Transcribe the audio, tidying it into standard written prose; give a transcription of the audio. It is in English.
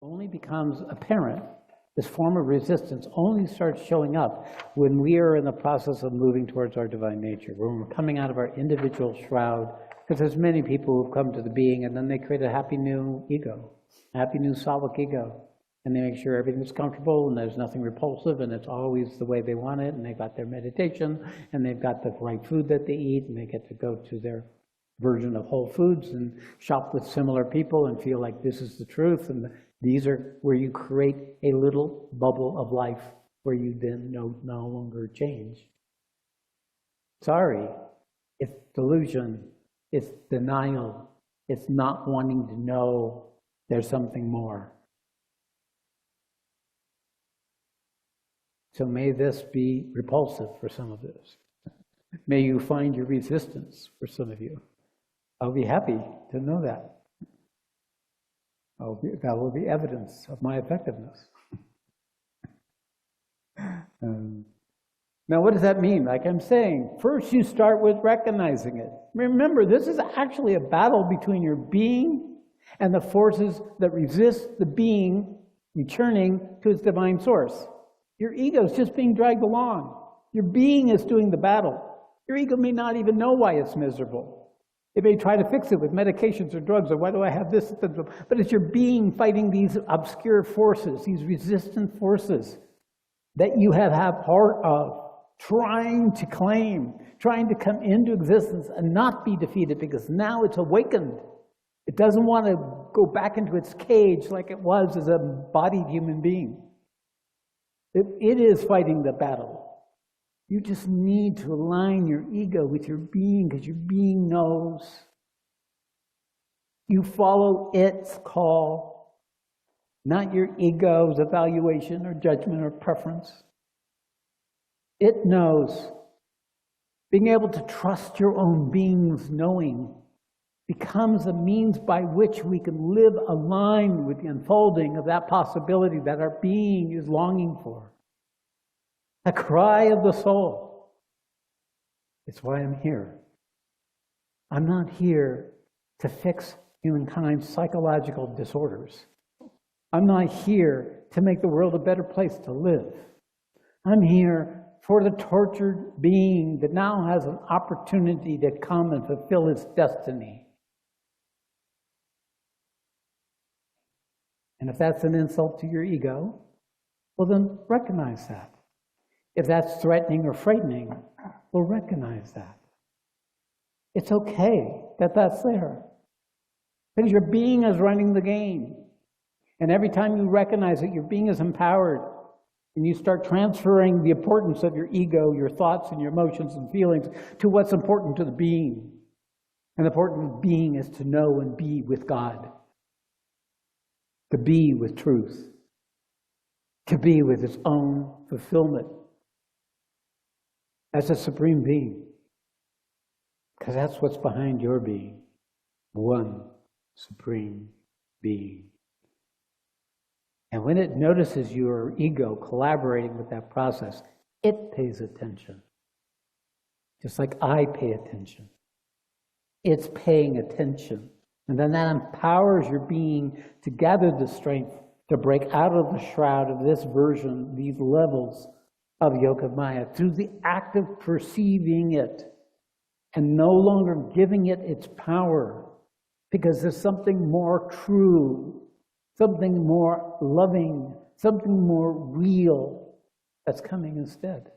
only becomes apparent, this form of resistance only starts showing up when we are in the process of moving towards our divine nature, when we're coming out of our individual shroud, because there's many people who've come to the being and then they create a happy new ego, a happy new sāttwic ego. And they make sure everything's comfortable and there's nothing repulsive and it's always the way they want it, and they've got their meditation and they've got the right food that they eat, and they get to go to their version of Whole Foods and shop with similar people and feel like this is the truth. And these are where you create a little bubble of life where you then no longer change. Sorry, it's delusion, it's denial, it's not wanting to know there's something more. So may this be repulsive for some of this. May you find your resistance for some of you. I'll be happy to know that. That will be evidence of my effectiveness. Now, what does that mean? Like I'm saying, first you start with recognizing it. Remember, this is actually a battle between your being and the forces that resist the being returning to its divine source. Your ego is just being dragged along. Your being is doing the battle. Your ego may not even know why it's miserable. It may try to fix it with medications or drugs, or why do I have this? But it's your being fighting these obscure forces, these resistant forces that you have part of, trying to claim, trying to come into existence and not be defeated, because now it's awakened. It doesn't want to go back into its cage like it was as a embodied human being. It is fighting the battle. You just need to align your ego with your being, because your being knows. You follow its call, not your ego's evaluation or judgment or preference. It knows. Being able to trust your own being's knowing becomes a means by which we can live aligned with the unfolding of that possibility that our being is longing for. A cry of the soul. It's why I'm here. I'm not here to fix humankind's psychological disorders. I'm not here to make the world a better place to live. I'm here for the tortured being that now has an opportunity to come and fulfill its destiny. And if that's an insult to your ego, well then recognize that. If that's threatening or frightening, well recognize that. It's okay that that's there. Because your being is running the game. And every time you recognize that your being is empowered, and you start transferring the importance of your ego, your thoughts and your emotions and feelings to what's important to the being. And the important being is to know and be with God. To be with truth. To be with its own fulfillment as a supreme being. Because that's what's behind your being. One supreme being. And when it notices your ego collaborating with that process, it pays attention. Just like I pay attention. It's paying attention. And then that empowers your being to gather the strength to break out of the shroud of this version, these levels of Yoga Maya, through the act of perceiving it and no longer giving it its power, because there's something more true, something more loving, something more real that's coming instead.